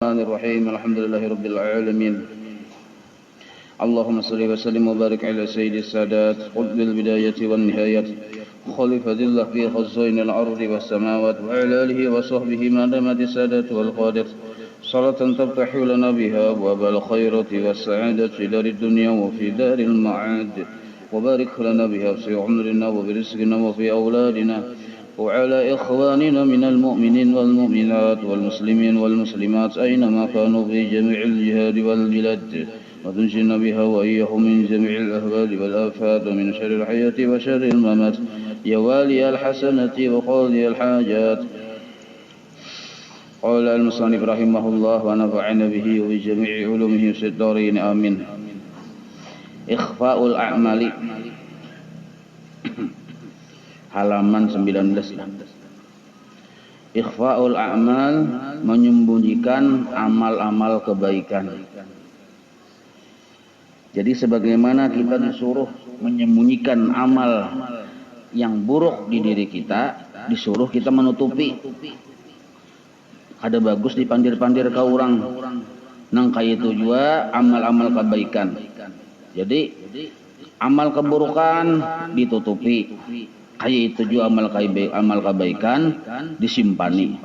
الرحمن الرحيم الحمد لله رب العالمين اللهم صل وسلم وبارك على سيد السادات قطب البداية والنهاية خليفة الله في خزين الأرض والسماوات وعلى آله وصحبه ما دامت السادات والقادة صلاة تفتح لنا بها أبواب الخيرات والسعادة في دار الدنيا وفي دار المعاد وبارك لنا بها في عمرنا وفي رزقنا وفي أولادنا وعلى إخواننا من المؤمنين والمؤمنات والمسلمين والمسلمات أينما كانوا في جميع الجهاد والبلاد وتنجنا بها وإياهم من جميع الأهوال والآفات ومن شر الحياة وشر الممات يا والي الحسنة وقاضي الحاجات. قال المصنف رحمه الله ونفعنا به وبجميع علومه في الدارين آمين. Ikhfaul a'mali halaman 19. Ikhfaul a'mal, menyembunyikan amal-amal kebaikan. Jadi sebagaimana kita disuruh menyembunyikan amal yang buruk di diri kita, disuruh kita menutupi. Ada bagus dipandir-pandir ke orang. Nang kaya itu juga amal-amal kebaikan. Jadi amal keburukan ditutupi. Kayak itu juga amal kebaikan disimpani.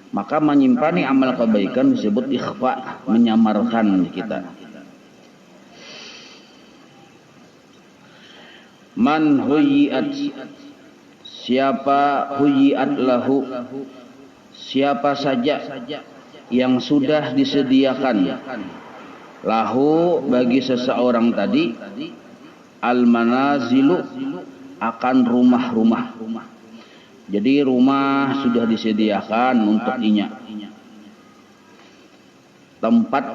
Maka menyimpani amal kebaikan disebut ikhfa, menyamarkan kita. Man huyiat, siapa huyiat lahu, siapa saja yang sudah disediakan lahu bagi seseorang tadi al-manazilu, akan rumah-rumah. Jadi rumah sudah disediakan untuk inya. Tempat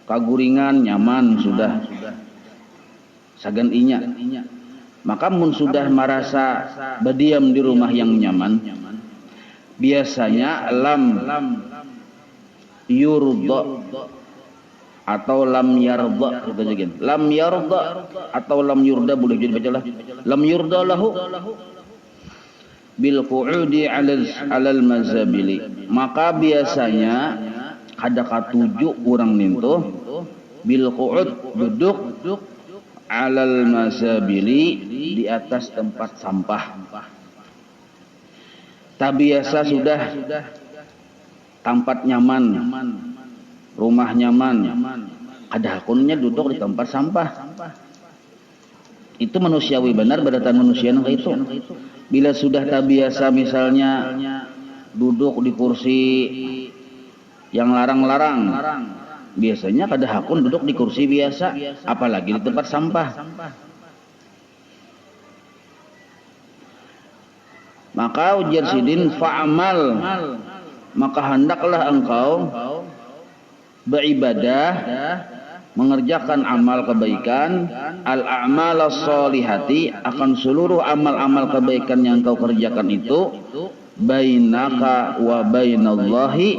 kaguringan nyaman sudah sagan inya. Maka mun sudah merasa berdiam di rumah yang nyaman, biasanya lam yurda atau lam yarda, kita jadikan lam yarda atau lam yurda, boleh jadi bacalah lam yurda lahu bil qu'udi 'alal mazabili. Maka biasanya ada katujuh orang nintu bil qu'ud, duduk 'alal mazabili, di atas tempat sampah. Tak biasa sudah tempat nyaman, rumah nyaman, ada hakunnya duduk di tempat sampah. Itu manusiawi benar, berdasarkan manusia yang itu. Bila sudah tak biasa misalnya duduk di kursi yang larang-larang, biasanya kada hakun duduk di kursi biasa, apalagi di tempat sampah. Maka ujar sidin fa'amal, maka hendaklah engkau beribadah, mengerjakan amal kebaikan, al-a'mal as-solihati, akan seluruh amal-amal kebaikan yang kau kerjakan itu bainaka wa bainallahi,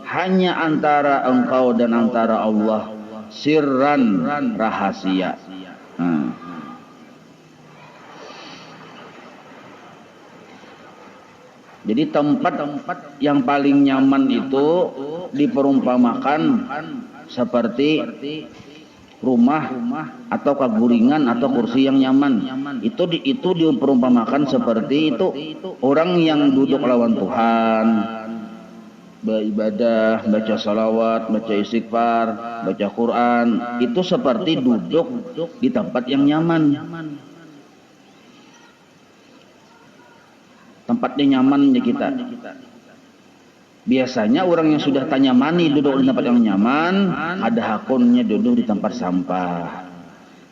hanya antara engkau dan antara Allah, sirran, rahasia. Jadi tempat yang paling nyaman itu diperumpamakan seperti rumah atau kaguringan atau kursi yang nyaman. Itu diperumpamakan seperti itu orang yang duduk lawan Tuhan, beribadah, baca salawat, baca istighfar, baca Quran. Itu seperti duduk di tempat yang nyaman. Tempatnya nyamannya kita. Biasanya orang yang sudah tanyamani duduk di tempat yang nyaman, ada hakunnya duduk di tempat sampah.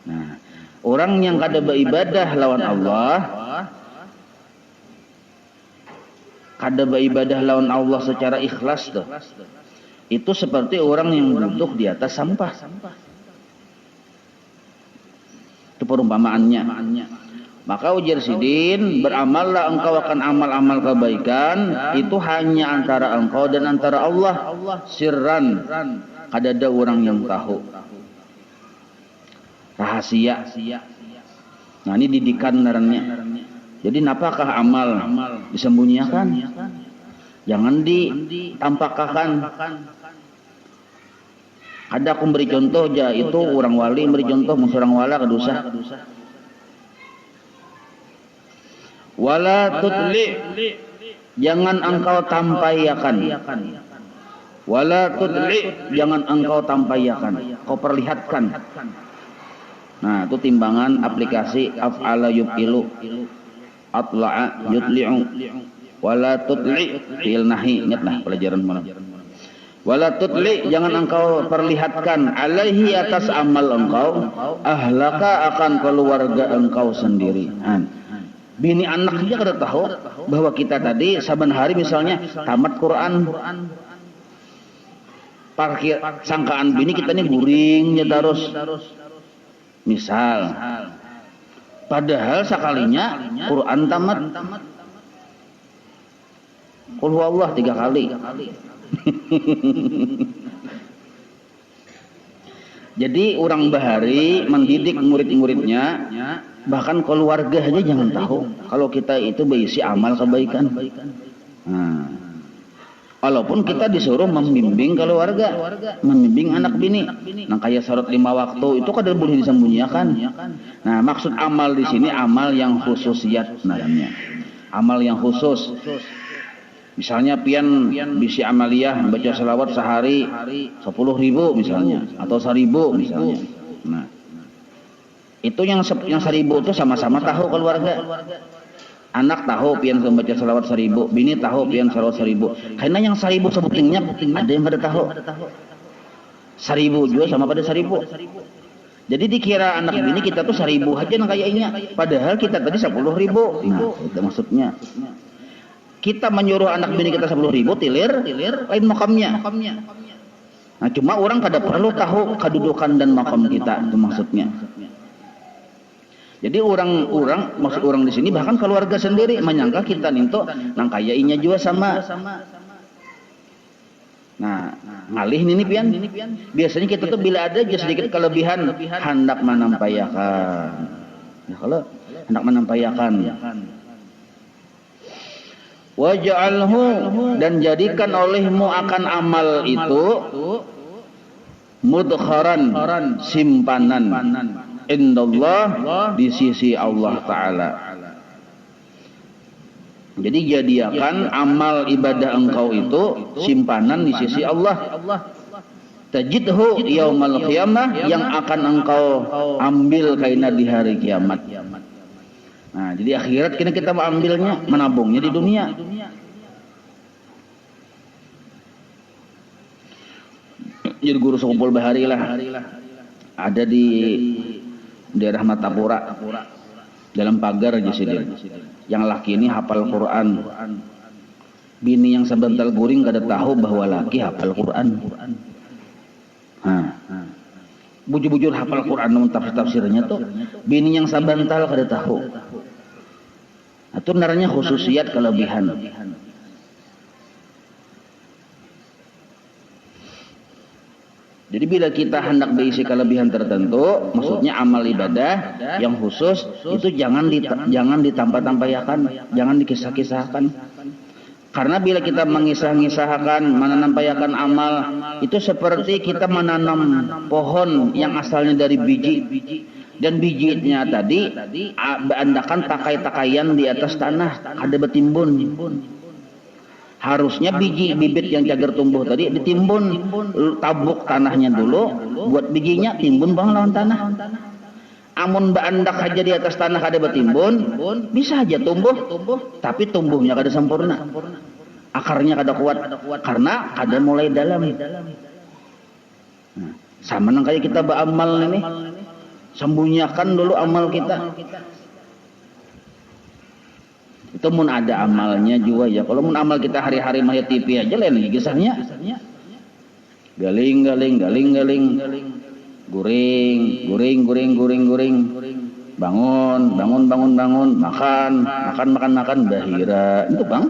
Nah, orang yang kada beribadah lawan Allah, kada beribadah lawan Allah secara ikhlas tuh, itu seperti orang yang duduk di atas sampah. Itu perumpamaannya. Maka ujar sidin, beramallah engkau akan amal-amal kebaikan, itu hanya antara engkau dan antara Allah, sirran, kada ada orang yang tahu, rahasia. Nah ini didikan narannya. Jadi napakah amal disembunyikan, jangan ditampakkan. Ada aku beri contoh aja itu orang wali beri contoh mun orang wala kadosa. Wala tutli, jangan engkau tampayakan. Wala tudli, jangan engkau tampayakan, kau perlihatkan. Nah, itu timbangan aplikasi af'ala yuf'ilu, atla'a yutli'u. Wala tudli, fi'il nahi, ingatlah pelajaran malam. Wala tudli, jangan engkau perlihatkan alaihi atas amal engkau, ahlaka akan keluarga engkau sendiri. Bini anak aja kada tahu bahwa kita tadi saban hari misalnya tamat Quran, parkir sangkaan bini kita ini guringnya terus misal, padahal sekalinya Quran tamat Qul huwallah 3 kali. Jadi orang bahari mendidik murid-muridnya, bahkan keluarga aja jangan tahu kalau kita itu berisi amal kebaikan. Walaupun kita disuruh membimbing keluarga, membimbing anak bini. Nah kayak salat 5 waktu itu kada boleh disembunyikan. Nah maksud amal di sini amal yang khususiyat namanya. Amal yang khusus. Misalnya pian bisi amaliyah baca salawat sehari 10.000 misalnya atau 1.000 misalnya. Nah itu yang 1.000 itu sama-sama tahu keluarga. Anak tahu pian membaca salawat 1.000, bini tahu pian salawat 1.000. Karena yang 1.000 sebutingnya ada yang pada tahu. 1.000 juga sama pada 1.000. Jadi dikira anak bini kita tuh 1.000 aja nang kayaknya. Padahal kita tadi 10.000. Nah, itu maksudnya. Kita menyuruh anak bini kita 10.000 tilir lain makamnya. Nah, cuma orang kada perlu tahu kedudukan dan makam kita, itu maksudnya. Jadi orang maksud orang di sini bahkan keluarga sendiri menyangka kita ninto nang kayainya juga sama. Nah, ngalih ini pian. Biasanya kita tuh bila ada aja sedikit kelebihan hendak menampayakan. Ya kalau hendak menampayakan. Waj'alhu, dan jadikan olehmu akan amal itu mudkharan, simpanan indallah, di sisi Allah Ta'ala. Jadi jadikan amal ibadah engkau itu simpanan di sisi Allah. Tajidhu yaumal qiyamah, yang akan engkau ambil kaina di hari kiamat. Nah, jadi akhirat kita ambilnya, menabungnya di dunia. Jadi guru sekumpul bahari lah, ada di daerah Matapura, dalam pagar aja sih dia. Yang laki ini hafal Quran, bini yang sebentar guring kada tahu bahwa laki hafal Quran. Bujur-bujur hafal Quran namun tafsirnya tuh bini yang sabantal kada tahu. Itu naranya khususiyat kelebihan. Jadi bila kita hendak berisi kelebihan tertentu, maksudnya amal ibadah yang khusus itu jangan ditampah-tampayakan, jangan dikisah-kisahkan. Karena bila kita mengisah-ngisahkan, menampayakan amal, itu seperti kita menanam pohon yang asalnya dari biji. Dan bijinya tadi beandakan takai-takaian di atas tanah, ada betimbun. Harusnya bibit yang cagar tumbuh tadi ditimbun, tabuk tanahnya dulu, buat bijinya timbun bang lawan tanah. Amun beandak aja di atas tanah ada betimbun, bisa aja tumbuh, tapi tumbuhnya kada sempurna. Akarnya kada kuat, karena kada mulai dalam. Nah, sama nang kayak kita beramal ini. Sembunyikan dulu amal kita. Itu mun ada amalnya juga ya. Kalau mun amal kita hari-hari melihat TV aja lain lagi kisahnya. Galing. Guring. Bangun. Makan. Bahira. Itu bang.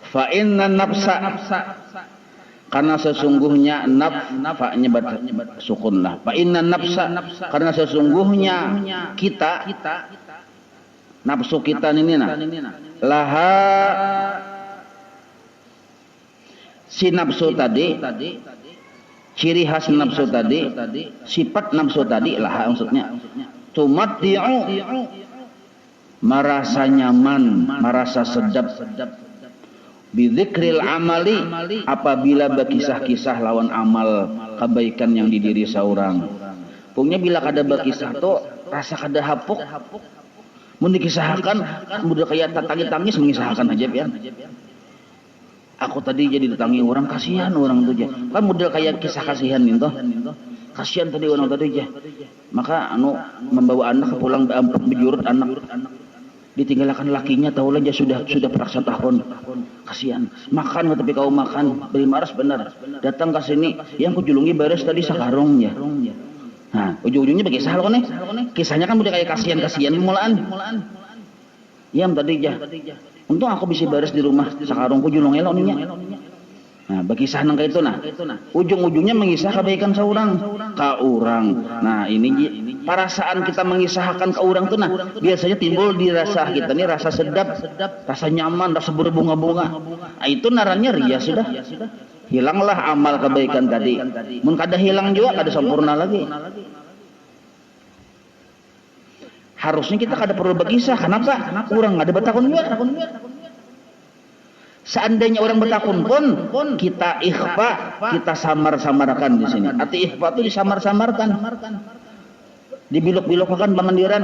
Fa inna nafsa, karena sesungguhnya nafa'nya sukun lah. Fa inna nafsa, karena sesungguhnya kita, nafsu kita ini laha si nafsu tadi, ciri khas nafsu tadi, sifat nafsu tadi lah maksudnya. Tumatti'u, merasa nyaman, merasa sedap. Bidzikril amali, apabila berkisah-kisah lawan amal kebaikan yang di diri seorang. Pokoknya bila kada berkisah tuh rasa kada hapuk. Mun dikisahkan, mudah kayak tangis mengisahkan aja ya. Aku tadi jadi ditangi orang, kasihan orang tuh aja. Kan model kayak kisah kasihan gitu. Kasihan tadi orang tadi aja. Maka membawa anak pulang bejurut anak. Ditinggalkan lakinya tahu aja sudah perasa tahun. Kasihan. Makan tapi kau makan beri maras benar. Datang ke sini yang kujulungi baris tadi sakarongnya. Nah, ujung-ujungnya bagi kisah lo nih. Kisahnya kan udah kayak kasihan mulaan. Yang tadi aja. Untung aku bisa baris di rumah sakarongku julung elok nih. Nah, bagi kisah nang kayak itu nah. Ujung-ujungnya mengisah kebaikan seorang ka orang. Nah, ini perasaan kita mengisahkan ke orang tuh nah biasanya timbul di rasa kita nih rasa sedap, rasa nyaman, rasa berbunga-bunga. Nah, itu narannya ria sudah. Hilanglah amal kebaikan tadi. Mun kada hilang juga kada sempurna lagi. Harusnya kita kada perlu berkisah. Kenapa? Kurang ada bertakun juga. Seandainya orang bertakun pun kita ikhfa, kita samar-samarkan di sini. Arti ikhfa itu disamar-samarkan. Dibilok-bilokkan pemandiran.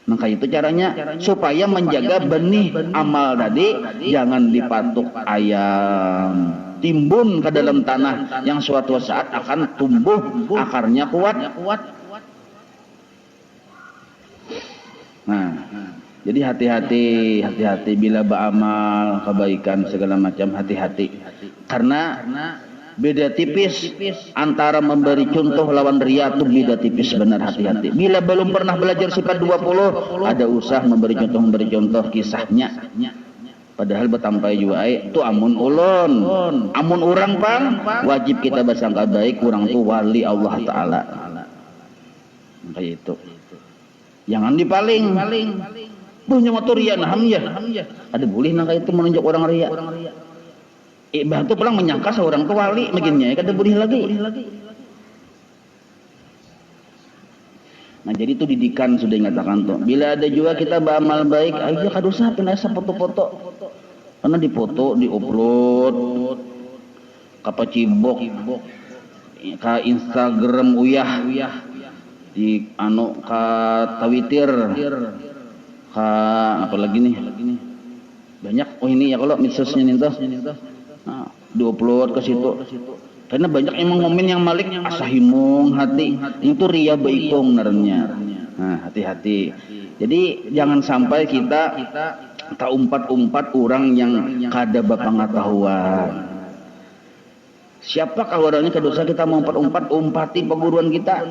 Maka itu caranya supaya menjaga benih amal tadi jangan dipatuk ayam. Timbun ke dalam tanah yang suatu saat akan tumbuh, akarnya kuat. Nah, jadi hati-hati bila beramal kebaikan segala macam, hati-hati. Karena beda tipis antara memberi contoh lawan ria itu beda tipis, benar, hati-hati. Bila belum pernah belajar sifat 20 ada usah memberi contoh kisahnya. Padahal betampai juga itu amun ulun, amun orang pang wajib kita bersangka baik, orang tu wali Allah Ta'ala. Kayak itu. Jangan dipaling. Punya motor ria nah ya. Ada boleh nang kayak itu menunjuk orang ria. Bah itu pulang menyangka seorang tu wali begini ya, kada boleh lagi. Nah, jadi itu didikan sudah ingatakan tuh. Bila ada juga kita beramal baik, ayo kada usah pinasa foto-foto. Karena dipoto, diupload ka Pacibok, ka Instagram uyah, di ka Twitter, ka apa lagi nih? Banyak. Oh ini ya kalau medsosnya nih tuh. Nah, diupload ke situ. Karena banyak emang ngomen yang malik asahimung hati itu ria baikong narnya. Nah, hati-hati. Jadi jangan sampai kita tak umpat-umpat orang yang kada bapangatahuan. Siapakah orangnya kadosa kita mau umpati perguruan kita.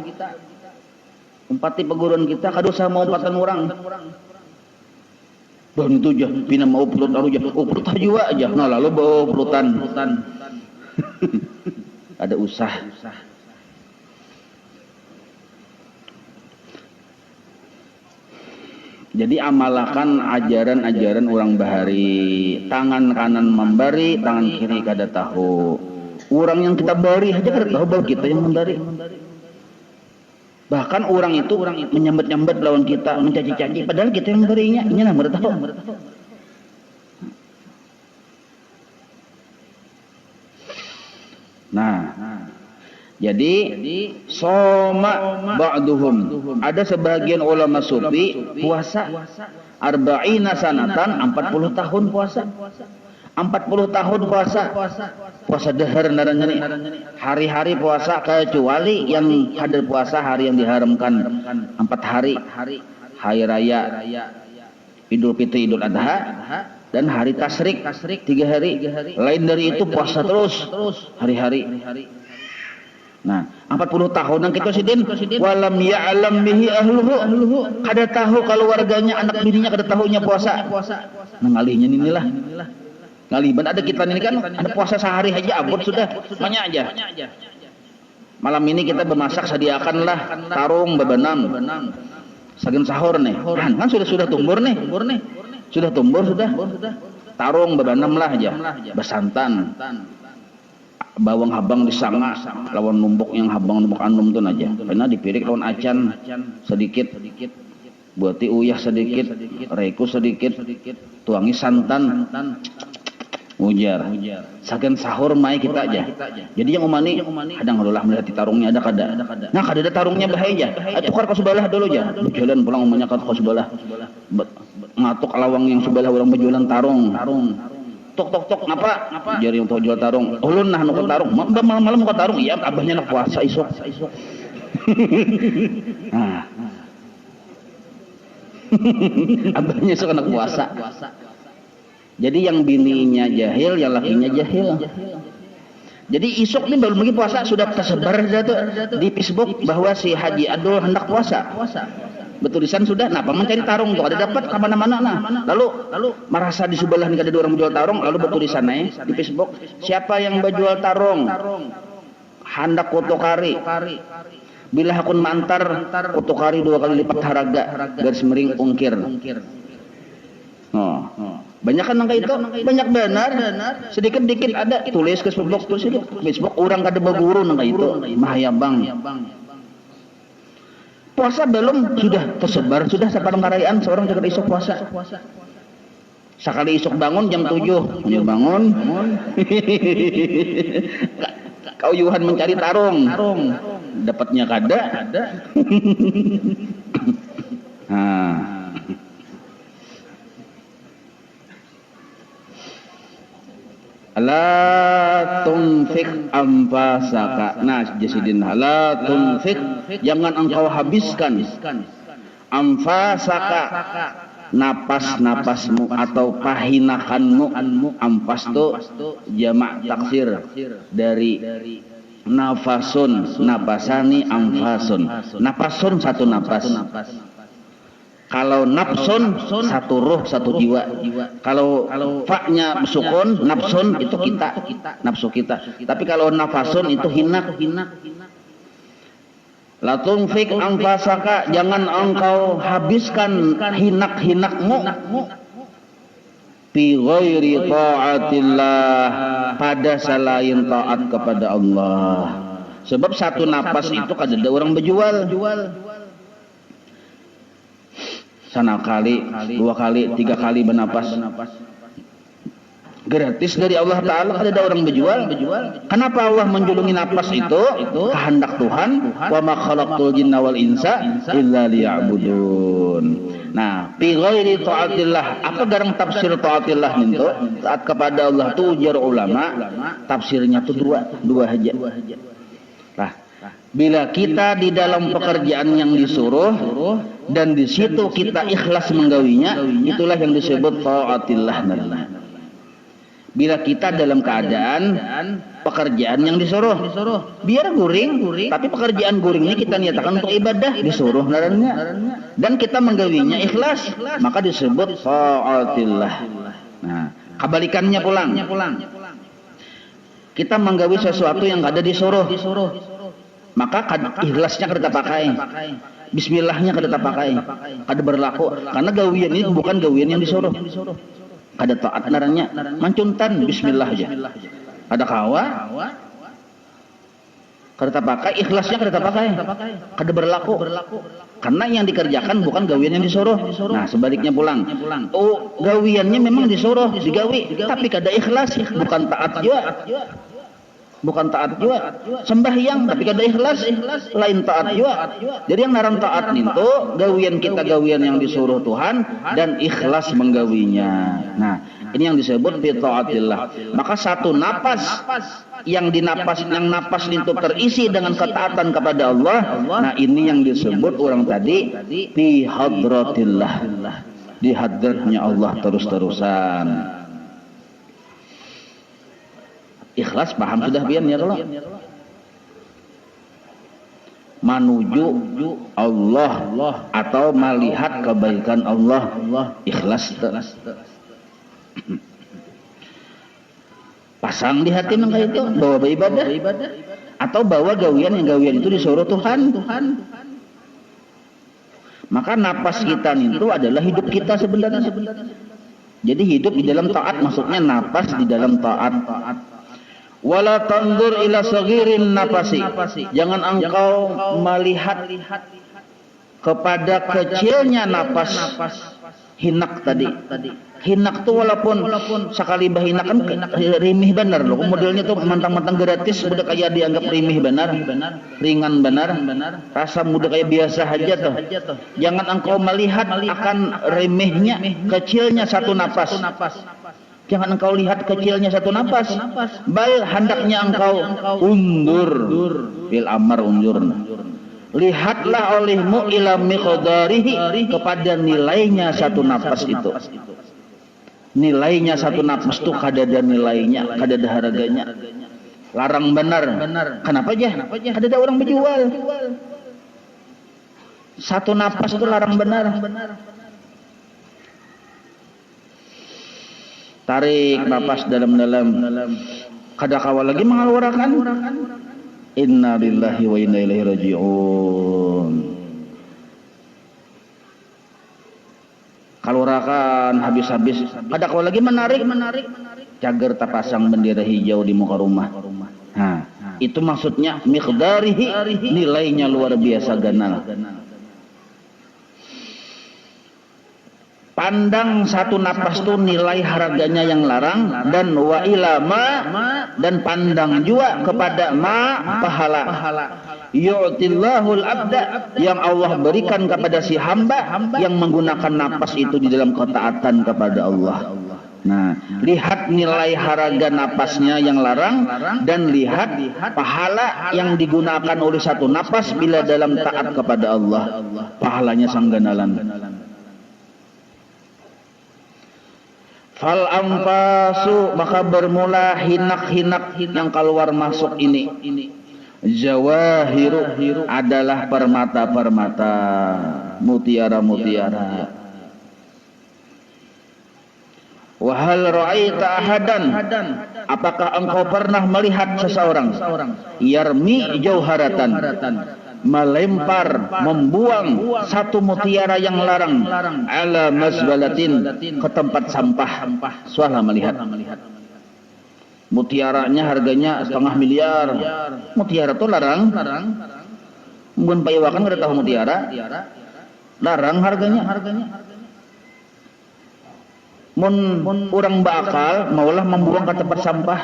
Umpati perguruan kita kadosa mau umpatan orang. Bah itu aja, pina mau upload aja, upload juga aja. Nah lalu bawa uploadan. Ada usah. Jadi amalkan ajaran-ajaran orang bahari. Tangan kanan memberi, tangan kiri kada tahu. Orang yang kita beri aja kada tahu bahwa kita yang memberi. Bahkan orang itu menyambat-nyambat lawan kita, mencaci-caci, padahal kita yang memberinya. Ini lah mereka tahu. Nah, jadi soma ba'duhum. Ada sebagian ulama sufi puasa arba'ina sanatan, 40 tahun puasa. 40 tahun puasa dahar naranya nih. Hari-hari puasa kecuali yang hadir puasa hari yang diharamkan 4 hari. Hari raya Idul Fitri, Idul Adha dan hari tasyrik 3 hari. Lain dari itu puasa terus hari-hari. Nah, 40 tahunan kita sidin walam ya'lam bihi ahluhu. Kada tahu kalau warganya, anak bininya kada tahunya puasa. Ngalihnya inilah. Ngaliban ada kita ini kan ada puasa sehari aja abot sudah banyak aja. Malam ini kita bermasak, sediakanlah tarung bebenam. Sagen sahur nih. Kan sudah tumbur nih. Sudah tumbur sudah. tarung bebanam lah aja, besantan, bawang habang disanga, lawan numbuk yang habang numbuk anum tuh aja. Karena dipirik lawan acan sedikit, buati uyah sedikit, reku sedikit, tuangi santan, ujar. Saken sahur mai kita aja. Jadi yang umani kadang halulah melihat di tarungnya ada kada. Nah kada ada tarungnya bahaya. Tukar ke sebelah dulu aja. Berjualan pulang umumnya ke sebelah. Ngatuk lawang yang sebelah orang berjualan tarung. Tok ngapa? Jari untuk jual tarung. Ulun nah nu tarung. Malam-malam ke tarung. Iya abahnya nak puasa isuk. Nah. Abahnya isuk anak puasa. Jadi yang bininya jahil, yang lakinya jahil. Jadi isuk nih baru lagi puasa sudah tersebar di Facebook bahwa si Haji Adul hendak puasa. Betulisan sudah, nah paman cari tarung tuh ada dapat kemana-mana nah. Lalu merasa di sebelah nih ada dua orang menjual tarung, lalu betulisan di Facebook siapa yang berjual tarung? Hendak kotokari. Bila hakun mantar kotokari 2 kali lipat harga garis miring ungkir. Oh. Banyak kan angka itu, banyak benar. Sedikit-dikit ada tulis ke Facebook orang kada baguru angka itu, mahayabang. Puasa belum sudah tersebar, sudah sepanjang karayaan seorang jaga isuk puasa. Sekali isuk bangun jam 7, bangun. Kau yuhan mencari tarung. Dapatnya kada. Nah. La tunfik anfasaka. Nah, jasidin la tunfik, jangan engkau habiskan anfasaka, napas-napasmu atau pahinakanmu. Amfas tu jamak taksir dari nafasun, napasani, amfasun. Napasun satu napas. Kalau nafsun satu ruh satu jiwa. Kalau fa-nya sukun nafsun itu kita, nafsu kita. Tapi kalau nafasun itu hinak. La tunfik anfasaka, jangan engkau habiskan hinak-hinakmu fi ghairi taatillah, pada selain taat kepada Allah. Sebab satu napas itu kada orang berjual. Sana kali, 2 kali, 3 kali bernapas gratis dari Allah Ta'ala, ada orang berjual. Kenapa Allah menjulungi napas itu? Kehendak Tuhan. Wa ma khalaqtul jinna wal insa illa liya'budun. Nah, fi ghairi taatillah, apa garang tafsir taatillah itu? Taat kepada Allah tu ujar ulama, tafsirnya tu dua aja. Nah, bila kita di dalam pekerjaan yang disuruh dan di situ kita ikhlas menggawinya, itulah yang disebut taatillah. Bila kita dalam keadaan pekerjaan yang disuruh, biar guring, tapi pekerjaan guring ini kita niatakan untuk ibadah, disuruh narannya, dan kita menggawinya ikhlas, maka disebut taatillah. Nah, kebalikannya pulang. Kita menggawi sesuatu yang ada disuruh, maka ikhlasnya kita pakai, bismillahnya kita pakai, kada berlaku, karena gawian ini bukan gawian yang disuruh. Kada taat narannya, mancuntan bismillah aja. Ada kawa, kada pakai, ikhlasnya kada pakai, kada berlaku. Karena yang dikerjakan bukan gawian yang disuruh. Nah, sebaliknya pulang. Oh, gawiannya memang disuruh, digawi, tapi kada ikhlas, bukan taat juga. Bukan taat juga, sembahyang tapi kada ikhlas, lain taat juga. Jadi yang narang taat itu gawian kita, gawian yang disuruh Tuhan dan ikhlas menggawinya. Nah, ini yang disebut bi taatillah. Maka satu napas yang napas itu terisi dengan ketaatan kepada Allah. Nah, ini yang disebut orang tadi bi hadratillah, di hadratnya Allah terus-terusan. Ikhlas paham sudah bian ya kalau menuju Allah atau melihat kebaikan Allah, ikhlas pasang di hati nang itu bawa beribadah atau bawa gawian itu disuruh Tuhan. Maka napas kita itu adalah hidup kita sebenarnya. Jadi hidup di dalam taat maksudnya napas di dalam taat. Wala tandur ila saghirin nafasi. Jangan engkau melihat kepada kecilnya napas. Hinak tadi. Hinak tuh walaupun sekali bahinak kan rimih benar loh. Modelnya tuh mentang-mentang gratis udah kayak dianggap rimih benar, ringan benar. Rasa mudah kayak biasa aja tuh. Jangan engkau melihat akan remehnya kecilnya satu napas. Jangan engkau lihat kecilnya satu napas. Bal hendaknya engkau undur bil amar unjurna. Lihatlah olehmu ila miqdarihi kepada nilainya satu napas itu. Nilainya satu napas itu kadada nilainya, kadada harganya. Larang benar. Kenapa aja? Kadada orang berjual. Satu napas itu larang benar. Tarik napas dalam-dalam. Kada kawal lagi mengeluarkan. Inna lillahi wa inna ilaihi raji'un. Kalurakan habis-habis. Kada kawal lagi menarik. Cager tapasang bendera hijau di muka rumah. Nah, itu maksudnya miqdarihi, nilainya luar biasa ganal. Pandang satu napas itu nilai harganya yang larang, dan wa ilama, dan pandang juga kepada pahala. Yu'tillahul abda, yang Allah berikan kepada si hamba yang menggunakan napas itu di dalam ketaatan kepada Allah. Nah, lihat nilai harga napasnya yang larang, dan lihat pahala yang digunakan oleh satu napas bila dalam taat kepada Allah. Pahalanya sangganalan. Fal anfasu, maka bermula hinak-hinak yang keluar masuk ini. Jawahiru adalah permata-permata, mutiara-mutiara. Wahal ra'aita ahadan, apakah engkau pernah melihat seseorang yarmi jauharatan, melempar, membuang satu mutiara yang larang ala mazbalatin, ke tempat sampah. Suara melihat mutiaranya harganya 500 miliar. Mutiara itu larang. Mun payawakan kada tahu mutiara, larang harganya. Mun orang bakal maulah membuang ke tempat sampah,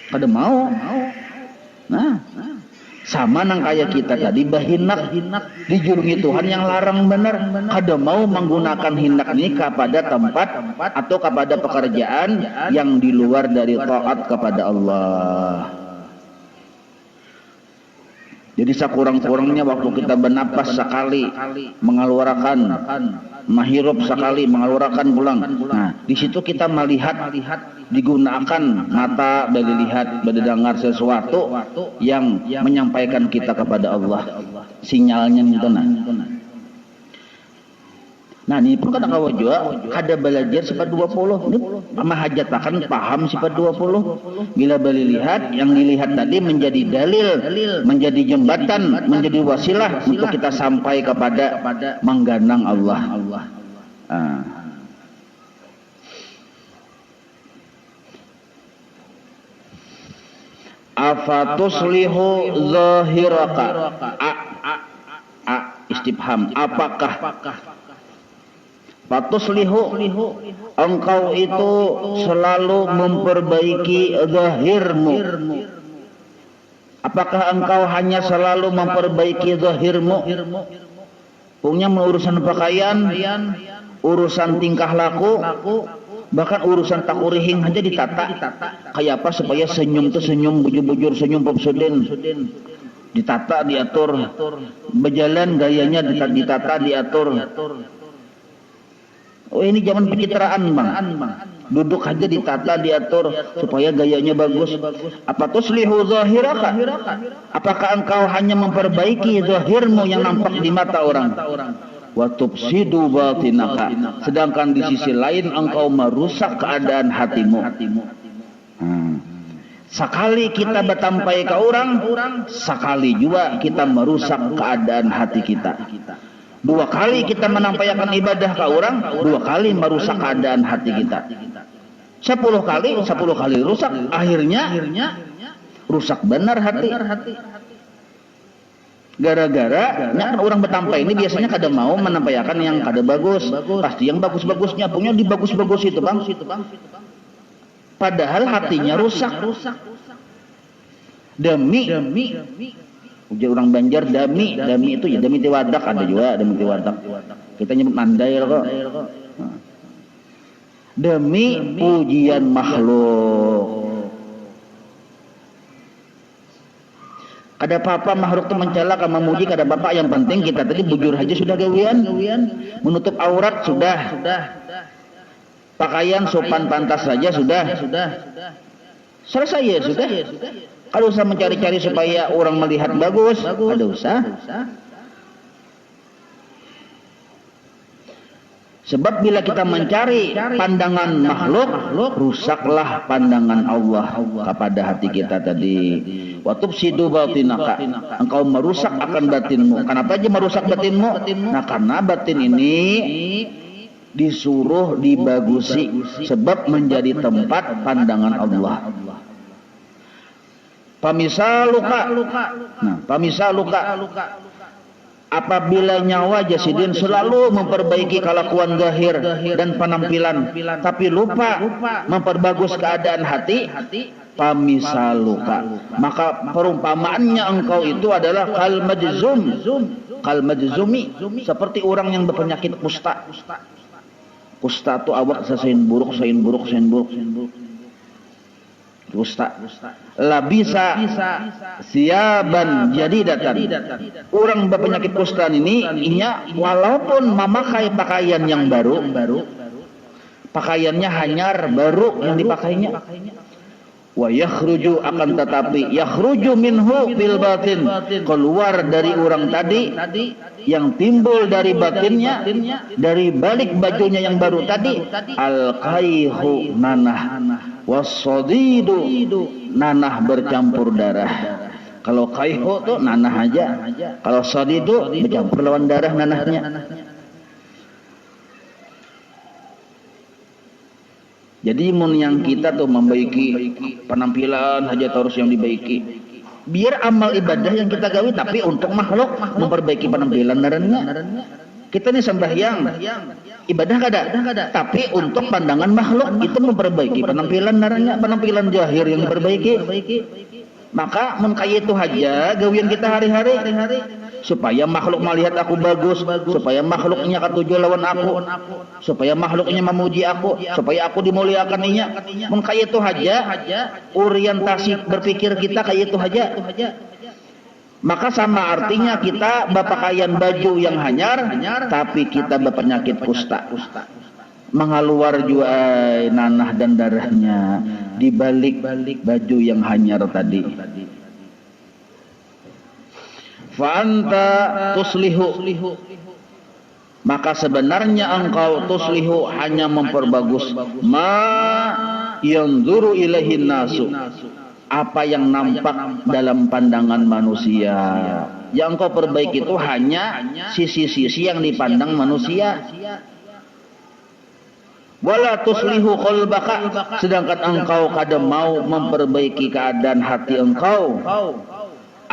kada mau. Nah, sama nang kayak kita tadi bahinak dijulungi Tuhan yang larang benar. Kada mau menggunakan hinak ini kepada tempat atau kepada pekerjaan yang di luar dari taat kepada Allah. Jadi sekurang-kurangnya waktu kita bernapas sekali mengeluarkan, menghirup sekali mengeluarkan pulang. Nah, di situ kita melihat, digunakan mata bagi lihat, bagi dengar sesuatu yang menyampaikan kita kepada Allah. Sinyalnya itu nah ini pun kadang kawan juga kada belajar sifat 20. Ini mahajat akan paham sifat 20. Bila beli lihat, yang dilihat tadi menjadi dalil, menjadi jembatan, menjadi wasilah untuk kita sampai kepada mengganang Allah. Afatuslihu zahiraka. Istifham, apakah fatuslihu, engkau itu selalu memperbaiki zahirmu. Apakah engkau hanya selalu memperbaiki zahirmu? Punya urusan pakaian, urusan tingkah laku, bahkan urusan takurihing aja ditata. Kayak apa supaya senyum tuh senyum bujur-bujur, senyum popsuden. Ditata, diatur. Berjalan gayanya ditata, diatur. Oh ini zaman pencitraan bang. Duduk aja ditata, diatur supaya gayanya bagus. Apa tuslihu zahiraka? Apakah engkau hanya memperbaiki zahirmu yang nampak di mata orang? Wa tufsidu batinaka, sedangkan di sisi lain engkau merusak keadaan hatimu. Sekali kita bertampai ke orang, sekali juga kita merusak keadaan hati kita. Dua kali kita menampaikan ibadah ke orang, dua kali merusak keadaan hati kita. 10 kali rusak, akhirnya rusak benar hati. Gara-gara kan orang bertampai ini biasanya kada mau menampaikan yang kada bagus, pasti yang bagus-bagusnya punya di bagus-bagus itu bang. Padahal hatinya rusak. Demi ujar orang Banjar dami itu ya dami tiwadak, ada juga dami tiwadak. Kita nyebut mandai kok. Demi pujian makhluk. Ada apa-apa makhluk itu mencela ke memuji kada bapak, yang penting kita tadi bujur aja sudah gawian. Menutup aurat sudah. Pakaian sopan pantas saja sudah. Selesai ya sudah. Kalau usah mencari-cari supaya orang melihat bagus, ada usah. Sebab bila kita mencari pandangan makhluk, rusaklah pandangan Allah kepada hati kita tadi. Wa tufsidu batinaka, engkau merusak akan batinmu. Kenapa aja merusak batinmu? Nah, karena batin ini disuruh dibagusi sebab menjadi tempat pandangan Allah. Pamisaluka. Nah, pamisaluka. Apabila nyawa jasidin selalu memperbaiki kelakuan zahir dan penampilan, tapi lupa memperbagus keadaan hati, pamisaluka, maka perumpamaannya engkau itu adalah kal majzumi, seperti orang yang berpenyakit kusta. Kusta itu awak sain buruk. Kusta. Labisa siaban jadidatan. Orang berpenyakit kusta ini walaupun memakai pakaian yang baru, pakaiannya hanyar baru yang dipakainya. Wa yakhruju, akan tetapi yakhruju minhu bil batin, keluar dari orang tadi yang timbul dari batinnya, dari balik bajunya yang baru tadi, al qaihu nanah, wasadidu nanah bercampur darah. Kalau qaihu tuh nanah aja, kalau sadidu bercampur lawan darah nanahnya. Jadi mun yang kita tuh membaiki penampilan aja terus yang dibaiki. Biar amal ibadah yang kita gawi tapi untuk makhluk, memperbaiki penampilan narannya. Kita ini sembahyang, ibadah kada, tapi untuk pandangan makhluk itu memperbaiki penampilan narannya, penampilan zahir yang diperbaiki. Maka mun kaya itu aja gawian kita hari-hari. Supaya makhluk melihat aku bagus, supaya makhluknya katuju lawan aku, supaya makhluknya memuji aku, supaya aku dimuliakannya. Mun kaya itu aja, orientasi berpikir kita kaya itu aja. Maka sama artinya kita berpakaian baju yang hanyar, tapi kita berpenyakit kusta. Mengaluar juga nanah dan darahnya di balik baju yang hanyar tadi. Fa'anta tuslihu, maka sebenarnya engkau tuslihu hanya memperbagus ma yanzuru ilaihin nasu, apa yang nampak dalam pandangan manusia. Yang engkau perbaiki itu hanya sisi-sisi yang dipandang manusia. Wala tuslihu qalbaka, sedangkan engkau kada mau memperbaiki keadaan hati engkau.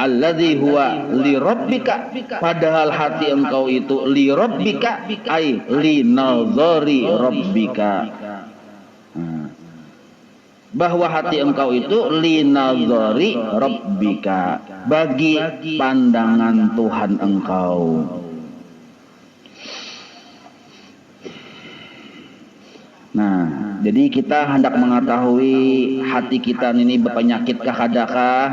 Alladzi huwa li rabbika, padahal hati engkau itu li rabbika ai li nazari rabbika, bahwa hati engkau itu li nazari rabbika, bagi pandangan Tuhan engkau. Nah, jadi kita hendak mengetahui hati kita ini berpenyakit kahadakah,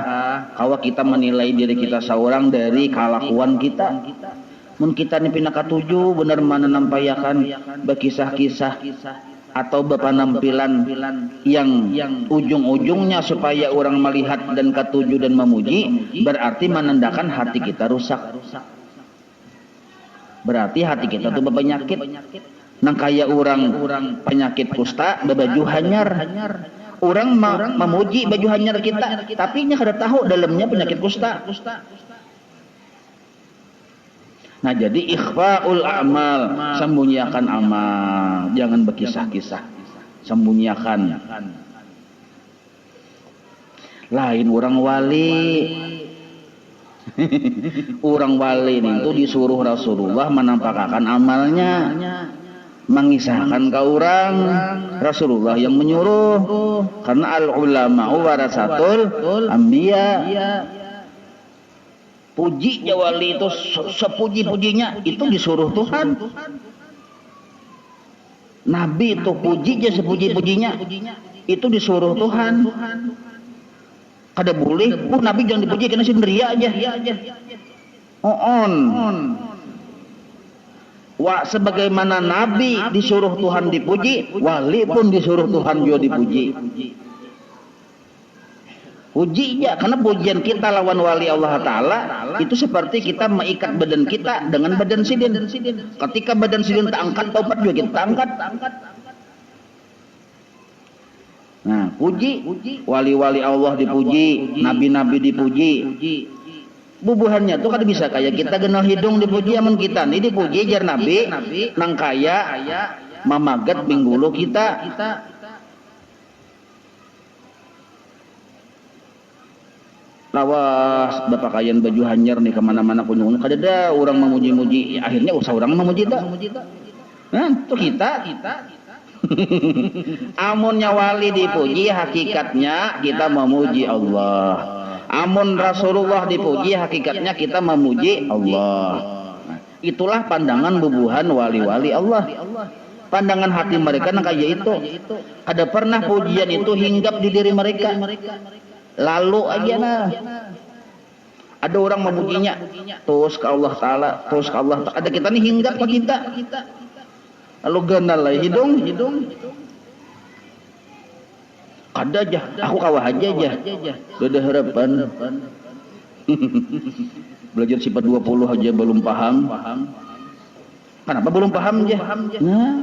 kalau kita menilai diri kita seorang dari kelakuan kita. Mun kita ini pindah katuju benar mana nampayakan berkisah-kisah atau berpenampilan yang ujung-ujungnya supaya orang melihat dan katuju dan memuji, berarti menandakan hati kita rusak. Berarti hati kita itu berpenyakit. Nang kaya orang penyakit kusta baju hanyar, orang memuji baju hanyar kita, tapi nya kada tahu dalamnya penyakit kusta. Nah, jadi ikhfaul amal, sembunyikan amal, jangan berkisah-kisah, sembunyikan. Lain orang wali. Orang wali itu disuruh Rasulullah menampakkan amalnya, mengisahkan ke orang. Rasulullah yang menyuruh, karena al ulama warasatul anbiya. Pujinya wali itu sepuji-pujinya itu disuruh Tuhan. Nabi itu pujinya sepuji-pujinya itu disuruh Tuhan. Kada boleh, Nabi jangan dipuji karena sendiri aja. Wah, sebagaimana Nabi disuruh Tuhan dipuji, wali pun disuruh Tuhan juga dipuji. Pujinya, karena pujian kita lawan wali Allah Ta'ala itu seperti kita mengikat badan kita dengan badan sidin. Ketika badan sidin terangkat, taubat juga kita angkat. Nah, puji, wali-wali Allah dipuji, nabi-nabi dipuji. Bubuhannya tuh kan bisa kayak kita genal hidung dipuji amun kita. Ini dipuji jar nabi, nang kaya mamagat binggulu kita. Lawas berpakaian baju hanyar nih kemana-mana kunjungan. Kadada orang memuji-muji, akhirnya usah orang memuji dah. Nah, tuh kita. Amunnya wali dipuji, hakikatnya kita memuji Allah. Amun Rasulullah dipuji, hakikatnya kita memuji Allah. Nah, itulah pandangan bubuhan wali-wali Allah. Pandangan hati mereka nang kayak itu. Ada pernah pujian itu hinggap di diri mereka. Lalu aja nah. Ada orang memujinya terus ke Allah Ta'ala, terus ke Allah Ta'ala. Ada kita nih hinggap ke kita. Lalu ganal lah hidung. Ada aja, aku kawah aja. Udah harapan. Belajar sifat 20 aja belum paham. Kenapa belum paham aja? Nah,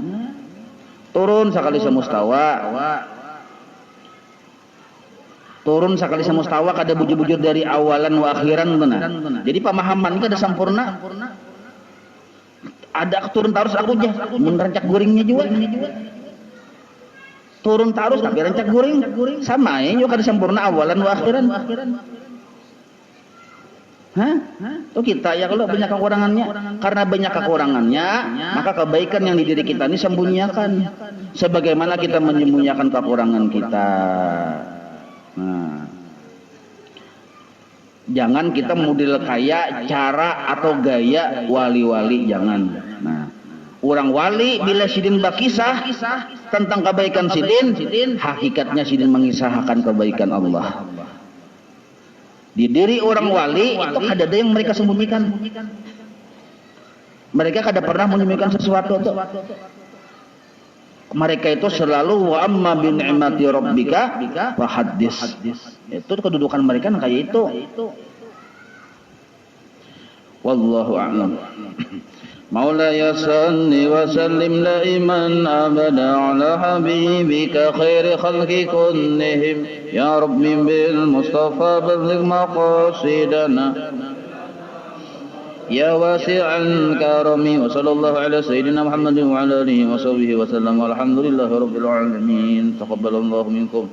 turun sekali semustawa. Turun sekali semustawa kada bujur-bujur dari awalan wa akhiran benar. Jadi pemahaman kada sempurna. Ada turun tarus aku aja, mencak guringnya juga. Turun tarus tapi rancak guring sama ya juga kada sempurna awalan wa akhiran. Hah? Tuh kita ya kalau banyak kekurangannya. Karena banyak kekurangannya, maka kebaikan yang di diri kita ini sembunyikan. Sebagaimana kita menyembunyikan kekurangan kita. Nah, jangan kita model kayak cara atau gaya wali-wali, jangan. Nah, orang wali bila sidin berkisah tentang kebaikan sidin, hakikatnya sidin mengisahkan kebaikan Allah. Di diri orang wali itu ada yang mereka sembunyikan. Mereka kada pernah menyembunyikan sesuatu tuh. Mereka itu selalu wa amma bi ni'mati rabbika fahaddis. Itu kedudukan mereka kayak itu. Wallahu a'lam. Maulaya salli wa sallim daiman abada ala habibika khairi khalqi kullihim ya rabbi bil mustafa balligh maqasidana يا واسع الكرم وصلى الله على سيدنا محمد وعلى آله وصحبه وسلم والحمد لله رب العالمين تقبل الله منكم